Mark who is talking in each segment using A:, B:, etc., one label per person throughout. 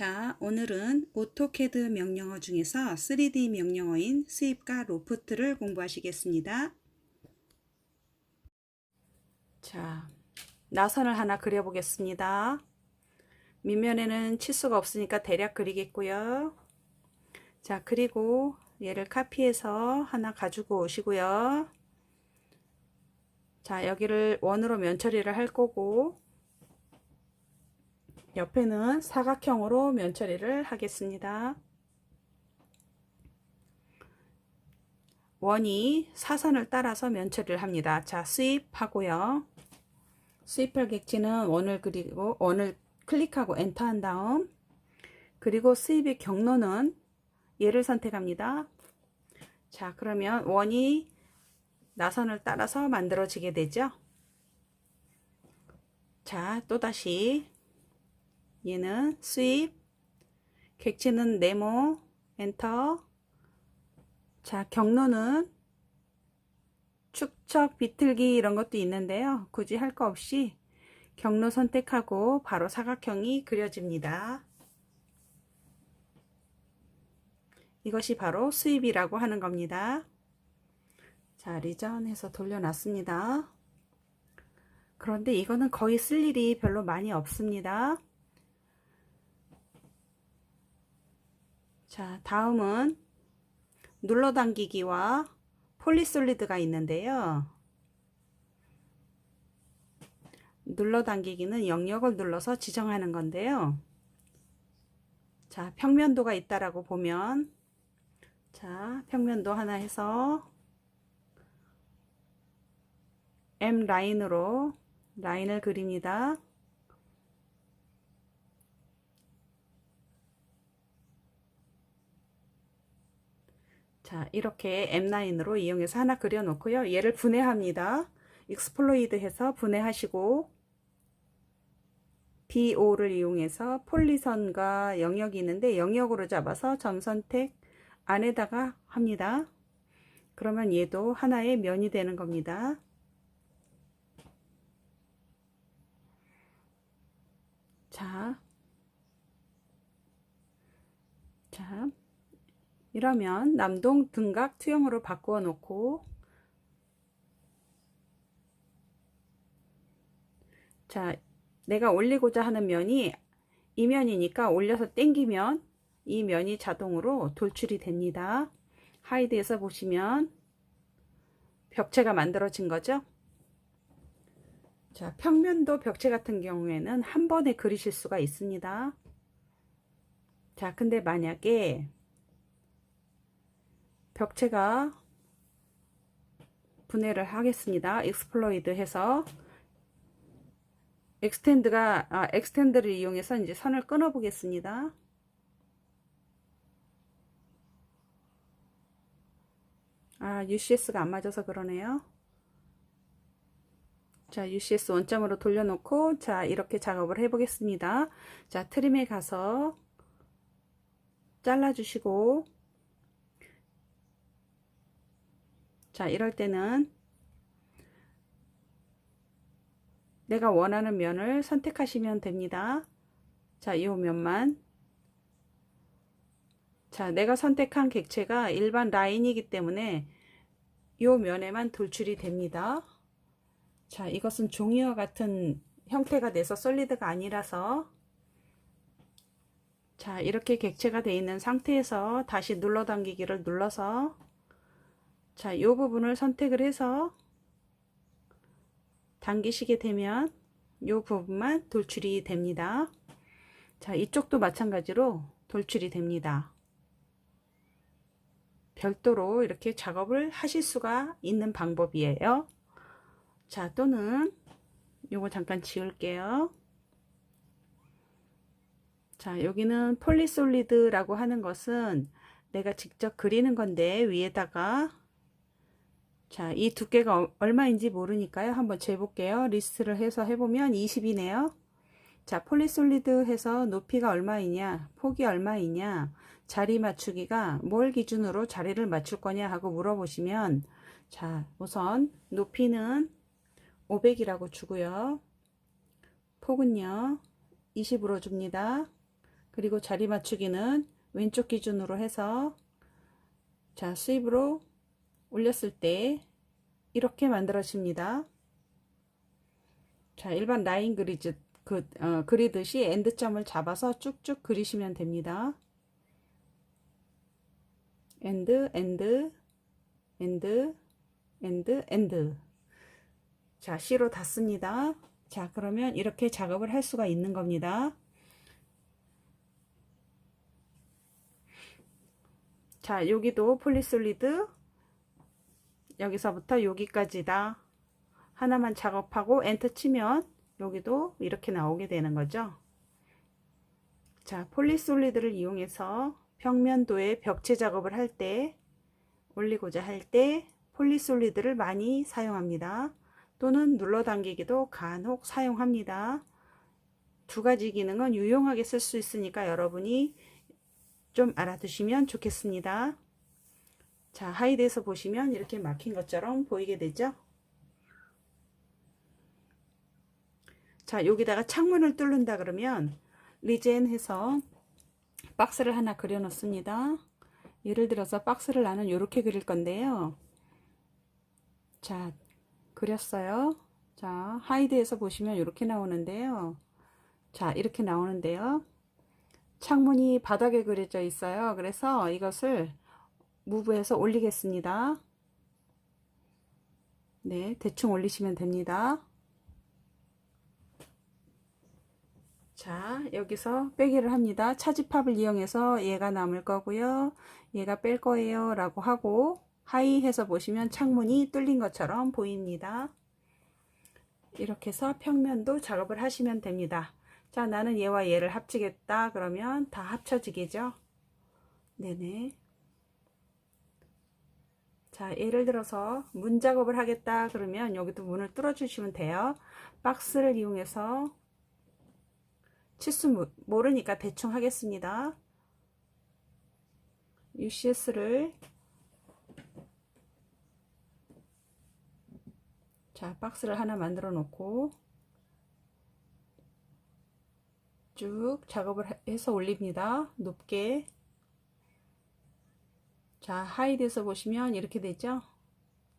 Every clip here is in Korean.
A: 자, 오늘은 오토캐드 명령어 중에서 3D 명령어인 스윕과 로프트를 공부하시겠습니다. 자, 나선을 하나 그려보겠습니다. 밑면에는 치수가 없으니까 대략 그리겠고요. 자, 그리고 얘를 카피해서 하나 가지고 오시고요. 자, 여기를 원으로 면 처리를 할 거고 옆에는 사각형으로 면 처리를 하겠습니다. 원이 사선을 따라서 면 처리를 합니다. 자, 스윕하고요. 스윕할 객지는 원을 그리고 원을 클릭하고 엔터 한 다음 그리고 스윕의 경로는 얘를 선택합니다. 자, 그러면 원이 나선을 따라서 만들어지게 되죠. 자, 또다시 얘는 스윕, 객지는 네모, 엔터. 자, 경로는 축척, 비틀기 이런 것도 있는데요. 굳이 할 거 없이 경로 선택하고 바로 사각형이 그려집니다. 이것이 바로 스윕이라고 하는 겁니다. 자, 리전해서 돌려놨습니다. 그런데 이거는 거의 쓸 일이 별로 많이 없습니다. 자, 다음은 눌러당기기와 폴리솔리드가 있는데요. 눌러당기기는 영역을 눌러서 지정하는 건데요. 자, 평면도가 있다라고 보면 자, 평면도 하나 해서 M 라인으로 라인을 그립니다. 자, 이렇게 M 라인으로 이용해서 하나 그려 놓고요. 얘를 분해합니다. 익스플로이드 해서 분해하시고 BO를 이용해서 폴리선과 영역이 있는데 영역으로 잡아서 점 선택 안에다가 합니다. 그러면 얘도 하나의 면이 되는 겁니다. 자, 이러면 남동 등각 투영으로 바꾸어 놓고 자, 내가 올리고자 하는 면이 이 면이니까 올려서 당기면 이 면이 자동으로 돌출이 됩니다. 하이드에서 보시면 벽체가 만들어진 거죠. 자, 평면도 벽체 같은 경우에는 한 번에 그리실 수가 있습니다. 자, 근데 만약에 벽체가 분해를 하겠습니다. 익스플로이드 해서 엑스텐드를 이용해서 이제 선을 끊어 보겠습니다. UCS가 안 맞아서 그러네요. 자, UCS 원점으로 돌려놓고 자, 이렇게 작업을 해 보겠습니다. 자, 트림에 가서 잘라 주시고 자, 이럴 때는 내가 원하는 면을 선택하시면 됩니다. 자, 이 면만. 자, 내가 선택한 객체가 일반 라인이기 때문에 이 면에만 돌출이 됩니다. 자, 이것은 종이와 같은 형태가 돼서 솔리드가 아니라서 자, 이렇게 객체가 되어 있는 상태에서 다시 눌러당기기를 눌러서 자, 이 부분을 선택을 해서 당기시게 되면 이 부분만 돌출이 됩니다. 자, 이쪽도 마찬가지로 돌출이 됩니다. 별도로 이렇게 작업을 하실 수가 있는 방법이에요. 자, 또는 요거 잠깐 지울게요. 자, 여기는 폴리솔리드라고 하는 것은 내가 직접 그리는 건데 위에다가 자, 이 두께가 얼마인지 모르니까요. 한번 재볼게요. 리스트를 해서 해보면 20이네요. 자, 폴리솔리드 해서 높이가 얼마이냐, 폭이 얼마이냐, 자리 맞추기가 뭘 기준으로 자리를 맞출 거냐 하고 물어보시면 자, 우선 높이는 500이라고 주고요. 폭은요 20으로 줍니다. 그리고 자리 맞추기는 왼쪽 기준으로 해서 자, 수입으로 올렸을 때 이렇게 만들어집니다. 자, 일반 라인 그리듯이 엔드점을 잡아서 쭉쭉 그리시면 됩니다. 엔드, 엔드, 엔드, 엔드, 엔드. 자, C로 닫습니다. 자, 그러면 이렇게 작업을 할 수가 있는 겁니다. 자, 여기도 폴리솔리드 여기서부터 여기까지다. 하나만 작업하고 엔터 치면 여기도 이렇게 나오게 되는 거죠. 자, 폴리솔리드를 이용해서 평면도에 벽체 작업을 할 때, 올리고자 할 때 폴리솔리드를 많이 사용합니다. 또는 눌러 당기기도 간혹 사용합니다. 두 가지 기능은 유용하게 쓸 수 있으니까 여러분이 좀 알아두시면 좋겠습니다. 자, 하이드에서 보시면 이렇게 막힌 것처럼 보이게 되죠. 자, 여기다가 창문을 뚫는다 그러면 리젠 해서 박스를 하나 그려 놓습니다. 예를 들어서 박스를 나는 이렇게 그릴 건데요. 자, 그렸어요. 자, 하이드에서 보시면 이렇게 나오는데요. 자, 이렇게 나오는데요. 창문이 바닥에 그려져 있어요. 그래서 이것을 무브해서 올리겠습니다. 네, 대충 올리시면 됩니다. 자, 여기서 빼기를 합니다. 차지팝을 이용해서 얘가 남을 거고요. 얘가 뺄 거예요. 라고 하고 하이 해서 보시면 창문이 뚫린 것처럼 보입니다. 이렇게 해서 평면도 작업을 하시면 됩니다. 자, 나는 얘와 얘를 합치겠다. 그러면 다 합쳐지겠죠? 네네. 자, 예를 들어서 문 작업을 하겠다. 그러면 여기도 문을 뚫어 주시면 돼요. 박스를 이용해서 치수 모르니까 대충 하겠습니다. UCS를 자, 박스를 하나 만들어 놓고 쭉 작업을 해서 올립니다. 높게. 자, 하이드에서 보시면 이렇게 되죠.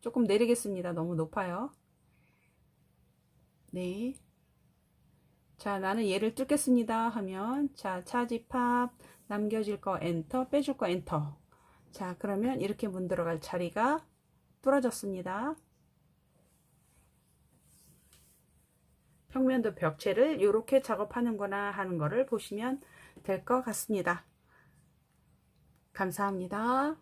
A: 조금 내리겠습니다. 너무 높아요. 네. 자, 나는 얘를 뚫겠습니다 하면 자, 차지팝 남겨질 거 엔터, 빼줄 거 엔터. 자, 그러면 이렇게 문 들어갈 자리가 뚫어졌습니다. 평면도 벽체를 이렇게 작업하는구나 하는 거를 보시면 될 것 같습니다. 감사합니다.